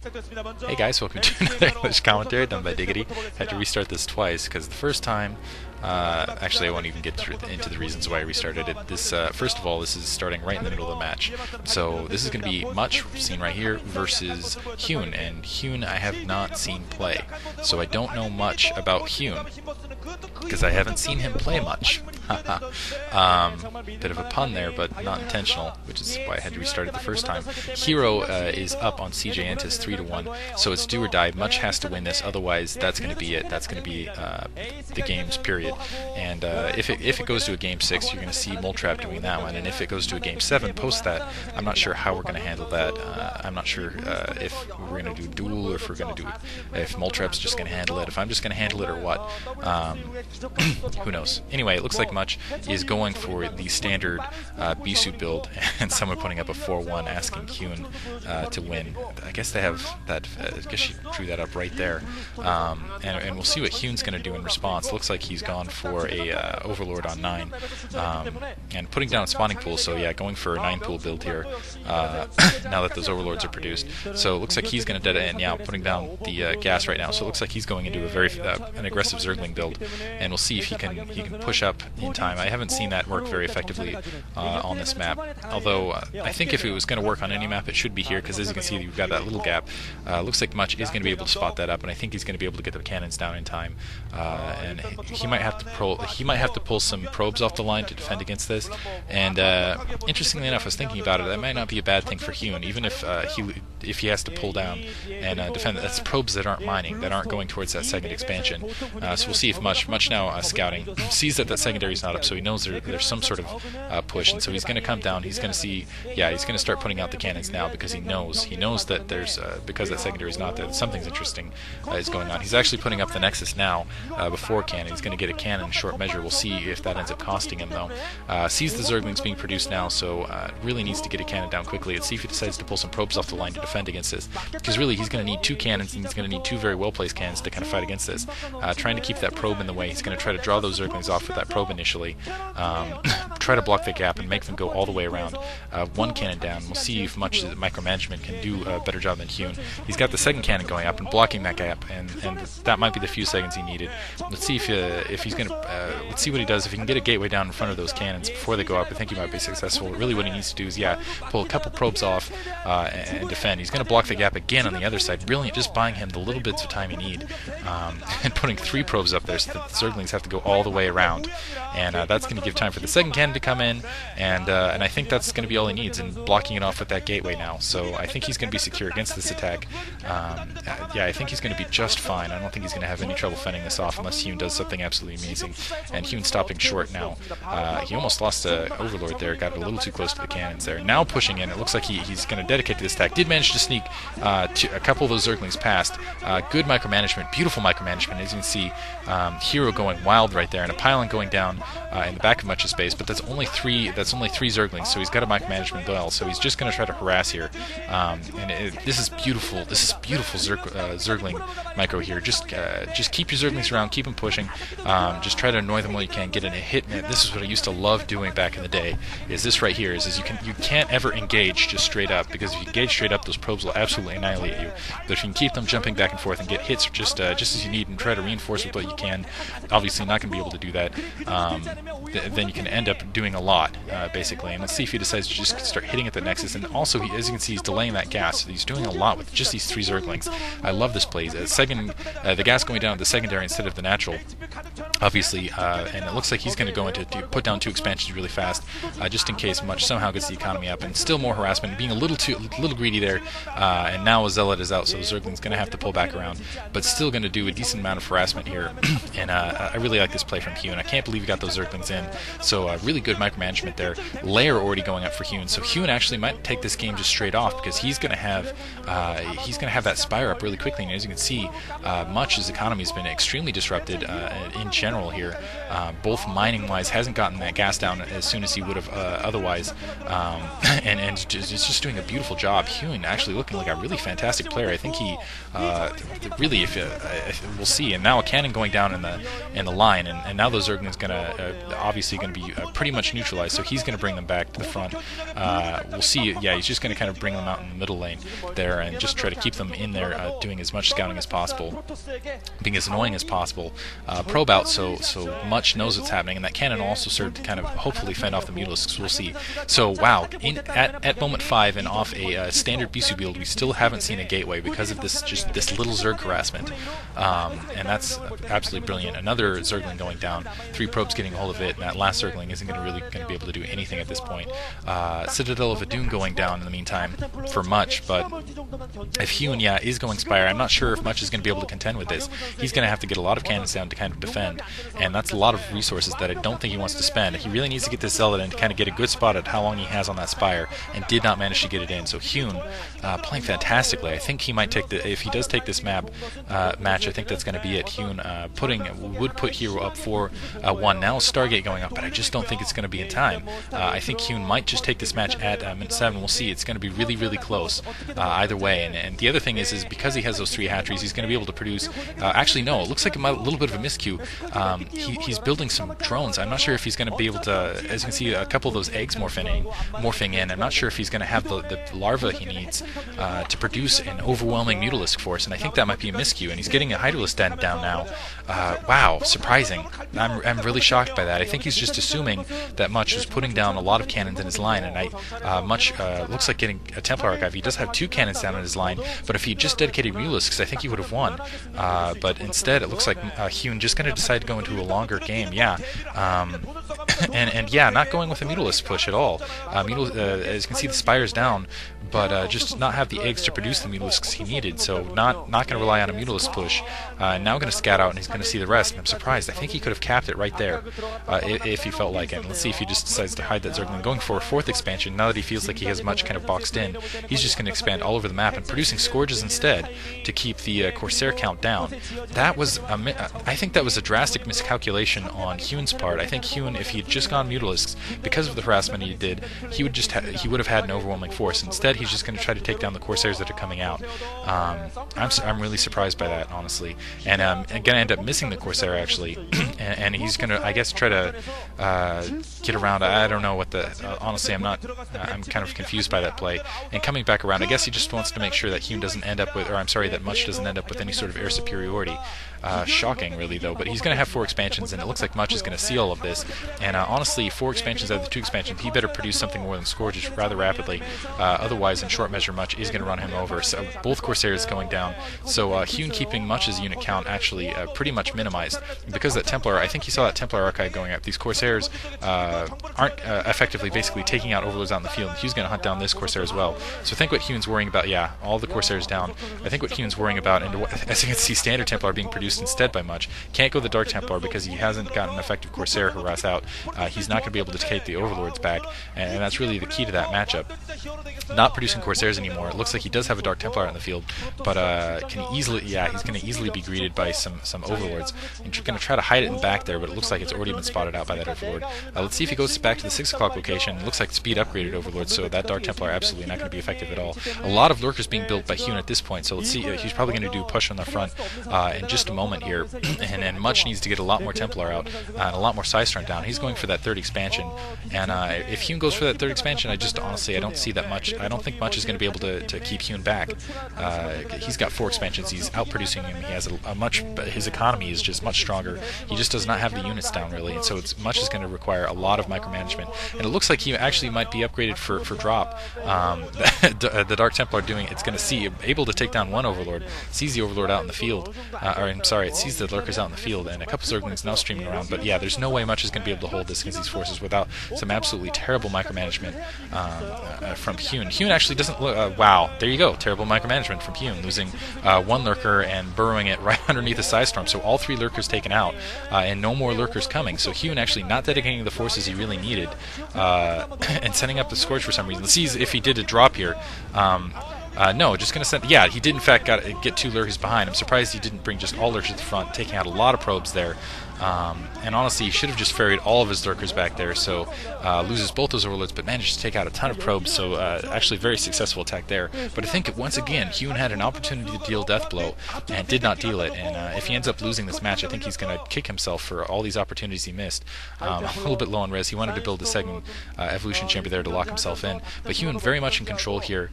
Hey guys, welcome to another English commentary done by Diggity. Had to restart this twice because the first time, actually I won't even get into the reasons why I restarted it. This, first of all, this is starting right in the middle of the match. So this is going to be Much, seen right here, versus Hyun, and Hyun I have not seen play. So I don't know much about Hyun, because I haven't seen him play much. Bit of a pun there, but not intentional, which is why I had to restart it the first time. Hero is up on CJ Antis 3-1, so it's do or die. Much has to win this, otherwise that's going to be it. That's going to be the game's period. And if it goes to a game 6, you're going to see Moltrap doing that one. And if it goes to a game 7 post that, I'm not sure how we're going to handle that. I'm not sure if we're going to do duel, or if we're going to do if Moltrap's just going to handle it, if I'm just going to handle it, or what. Who knows? Anyway, it looks like Much is going for the standard B-suit build, and someone putting up a 4-1 asking Hyun to win. I guess they have that. I guess she drew that up right there, and we'll see what Hyun's going to do in response. Looks like he's gone for a Overlord on 9, and putting down a spawning pool. So yeah, going for a 9 pool build here. Now that those Overlords are produced, so it looks like he's going to dead end. Yeah, putting down the gas right now. So it looks like he's going into a very an aggressive Zergling build, and we'll see if he can push up in time. I haven't seen that work very effectively on this map, although I think if it was going to work on any map, it should be here, because as you can see, you've got that little gap. Looks like Much is going to be able to spot that up, and I think he's going to be able to get the cannons down in time. And he might have to pull some probes off the line to defend against this. And interestingly enough, I was thinking about it. That might not be a bad thing for Hyun, even if he has to pull down and defend. That's probes that aren't mining, that aren't going towards that second expansion. So we'll see if Much now scouting sees that secondary is not up, so he knows there's some sort of push, and so he's going to come down. He's going to see, yeah, he's going to start putting out the cannons now, because he knows that there's because that secondary is not there, that something's interesting is going on. He's actually putting up the Nexus now before cannon. He's going to get a cannon in short measure. We'll see if that ends up costing him though. Sees the Zerglings being produced now, so really needs to get a cannon down quickly. Let's see if he decides to pull some probes off the line to defend against this, because really he's going to need 2 cannons, and he's going to need 2 very well placed cannons to kind of fight against this. Trying to keep that probe in the way. He's going to try to draw those Zerglings off with that probe initially. Try to block the gap and make them go all the way around. 1 cannon down. We'll see if Much micromanagement can do a better job than Hyun. He's got the second cannon going up and blocking that gap, and that might be the few seconds he needed. Let's see if he's going to let's see what he does. If he can get a gateway down in front of those cannons before they go up, I think he might be successful. Really, what he needs to do is pull a couple probes off and defend. He's going to block the gap again on the other side. Brilliant, just buying him the little bits of time he need, and putting 3 probes up there so that the Zerglings have to go all the way around. And that's going to give time for the second cannon to come in, and I think that's going to be all he needs, and blocking it off with that gateway now. So I think he's going to be secure against this attack. Yeah, I think he's going to be just fine. I don't think he's going to have any trouble fending this off unless Hyun does something absolutely amazing. And Hyun stopping short now. He almost lost a Overlord there, got a little too close to the cannons there. Now pushing in, it looks like he's going to dedicate to this attack. Did manage to sneak a couple of those Zerglings past. Good micromanagement, beautiful micromanagement. As you can see, Hero going wild right there, and a pylon going down in the back of Much's base, but that's only 3 Zerglings, so he's got a micromanagement well, so he's just going to try to harass here. This is beautiful. This is beautiful Zergling micro here. Just keep your Zerglings around, keep them pushing. Just try to annoy them while you can. Get in a hit. And this is what I used to love doing back in the day. Is this right here? Is you can't ever engage just straight up, because if you engage straight up, those probes will absolutely annihilate you. But if you can keep them jumping back and forth and get hits just as you need, and try to reinforce with what you can, obviously not going to be able to do that. Then you can end up doing a lot, basically. And let's see if he decides to just start hitting at the Nexus. And also, as you can see, he's delaying that gas. So he's doing a lot with just these 3 Zerglings. I love this play. The gas going down at the secondary instead of the natural, obviously. And it looks like he's going to go into put down 2 expansions really fast, just in case Much somehow gets the economy up. And still more harassment, being a little greedy there. And now a Zealot is out, so the Zergling's going to have to pull back around, but still going to do a decent amount of harassment here. And I really like this play from Hyun. I can't believe he got those Zerglings in. So really good micromanagement there. Lair already going up for Hyun. So Hyun actually might take this game just straight off, because he's going to have that Spire up really quickly. And as you can see, Much's economy has been extremely disrupted in general. general here, both mining-wise, hasn't gotten that gas down as soon as he would have otherwise, and is just doing a beautiful job. Hyun actually looking like a really fantastic player. I think he really, we'll see. And now a cannon going down in the line, and now the Zerg is gonna obviously going to be pretty much neutralized. So he's going to bring them back to the front. We'll see. Yeah, he's just going to kind of bring them out in the middle lane there and just try to keep them in there, doing as much scouting as possible, being as annoying as possible. Probe out so much knows what's happening, and that cannon also served to kind of hopefully fend off the Mutalisks. We'll see. So wow, at moment 5 and off a standard Bisu build, we still haven't seen a gateway because of this little Zerg harassment, and that's absolutely brilliant. Another Zergling going down, 3 probes getting a hold of it, and that last Zergling isn't really going to be able to do anything at this point. Citadel of Adun going down in the meantime for Much, but if Hyun, is going Spire, I'm not sure if Much is going to be able to contend with this. He's going to have to get a lot of cannons down to kind of defend, and that's a lot of resources that I don't think he wants to spend. He really needs to get this Zealot in to kind of get a good spot at how long he has on that Spire, and did not manage to get it in. So Hyun playing fantastically. I think he might take if he does take this match, I think that's going to be it. Hyun would put Hero up 4-1. Now Stargate going up, but I just don't think it's going to be in time. I think Hyun might just take this match at minute 7. We'll see. It's going to be really, really close either way. And the other thing is because he has those 3 hatcheries, he's going to be able to produce. Actually, no. It looks like a little bit of a miscue. He's building some drones. I'm not sure if he's going to be able to. As you can see, a couple of those eggs morphing in. I'm not sure if he's going to have the larva he needs to produce an overwhelming Mutalisk force, and I think that might be a miscue. And he's getting a Hydralisk down now. Wow, surprising. I'm really shocked by that. I think he's just assuming that Much was putting down a lot of cannons in his line, and Much looks like getting a Templar Archive. He does have 2 cannons down in his line, but if he just dedicated Mutalisks, I think he would have won. But instead, it looks like Hyun just going to decide to go into a longer game. And not going with a Mutalisk push at all. As you can see, the Spire's down, but just not have the eggs to produce the Mutalisks he needed, so not going to rely on a Mutalisk push. Now going to scout out, and he's going to see the rest, and I'm surprised. I think he could have capped it right there if he felt like it. And let's see if he just decides to hide that Zergling. Going for a 4th expansion, now that he feels like he has Much kind of boxed in, he's just going to expand all over the map and producing Scourges instead to keep the Corsair count down. That was I think that was a drastic miscalculation on Hyun's part. I think Hyun, if he had just gone Mutalisks, because of the harassment he did, he would have had an overwhelming force. Instead, he's just going to try to take down the Corsairs that are coming out. I'm really surprised by that, honestly, and I'm going to end up missing the Corsair actually, and he's going to, I guess, try to get around. I don't know what honestly, I'm kind of confused by that play. And coming back around, I guess he just wants to make sure that Hyun doesn't end up with, that Much doesn't end up with any sort of air superiority. Shocking, really, though. But he's going to have 4 expansions, and it looks like Much is going to see all of this. And honestly, 4 expansions out of the 2 expansions, he better produce something more than Scourges rather rapidly. Otherwise, in short measure, Much is going to run him over. So both Corsairs going down. So Hyun keeping Much's unit count actually pretty much minimized. Because that Templar, I think he saw that Templar Archive going up. These Corsairs aren't effectively basically taking out Overlords out in the field. Hyun's going to hunt down this Corsair as well. So I think what Hyun's worrying about, all the Corsairs down. I think what Hyun's worrying about, and as you can see, Standard Templar being produced instead by Much. Can't go the Dark Templar because he hasn't gotten an effective Corsair harass out. He's not going to be able to take the Overlords back, and that's really the key to that matchup. Not producing Corsairs anymore. It looks like he does have a Dark Templar in the field, but can easily, he's going to easily be greeted by some Overlords. And going to try to hide it in the back there, but it looks like it's already been spotted out by that Overlord. Let's see if he goes back to the 6 o'clock location. It looks like speed upgraded Overlord, so that Dark Templar absolutely not going to be effective at all. A lot of lurkers being built by Hyun at this point, so let's see. He's probably going to do a push on the front in just a moment here, and Much needs to get a lot more Templar out and a lot more Psystorm down. He's going for that 3rd expansion, and if Hyun goes for that 3rd expansion, I don't see that much. I don't think Much is going to be able to keep Hyun back. He's got 4 expansions. He's outproducing him. He has his economy is just much stronger. He just does not have the units down really, and so Much is going to require a lot of micromanagement. And it looks like he actually might be upgraded for drop. The Dark Templar it's going to able to take down 1 Overlord, sees the Overlord out in the field, it sees the lurkers out in the field, and a couple Zerglings now streaming around. But there's no way Much is going to be able to hold this against these forces without some absolutely terrible micromanagement from Hyun. Hyun actually doesn't look. Wow, there you go, terrible micromanagement from Hyun, losing 1 lurker and burrowing it right underneath the Psystorm. So all 3 lurkers taken out, and no more lurkers coming. So Hyun actually not dedicating the forces he really needed, and sending up the Scourge for some reason. Let's see if he did a drop here. No, just going to send... Yeah, he did in fact get 2 lurkers behind. I'm surprised he didn't bring just all lurkers to the front, taking out a lot of probes there. And honestly, he should have just ferried all of his lurkers back there, so loses both those overlords, but managed to take out a ton of probes, so actually very successful attack there. But I think, once again, Hyun had an opportunity to deal death blow, and did not deal it, and if he ends up losing this match, I think he's going to kick himself for all these opportunities he missed. A little bit low on res. He wanted to build a second evolution chamber there to lock himself in, but Hyun very much in control here.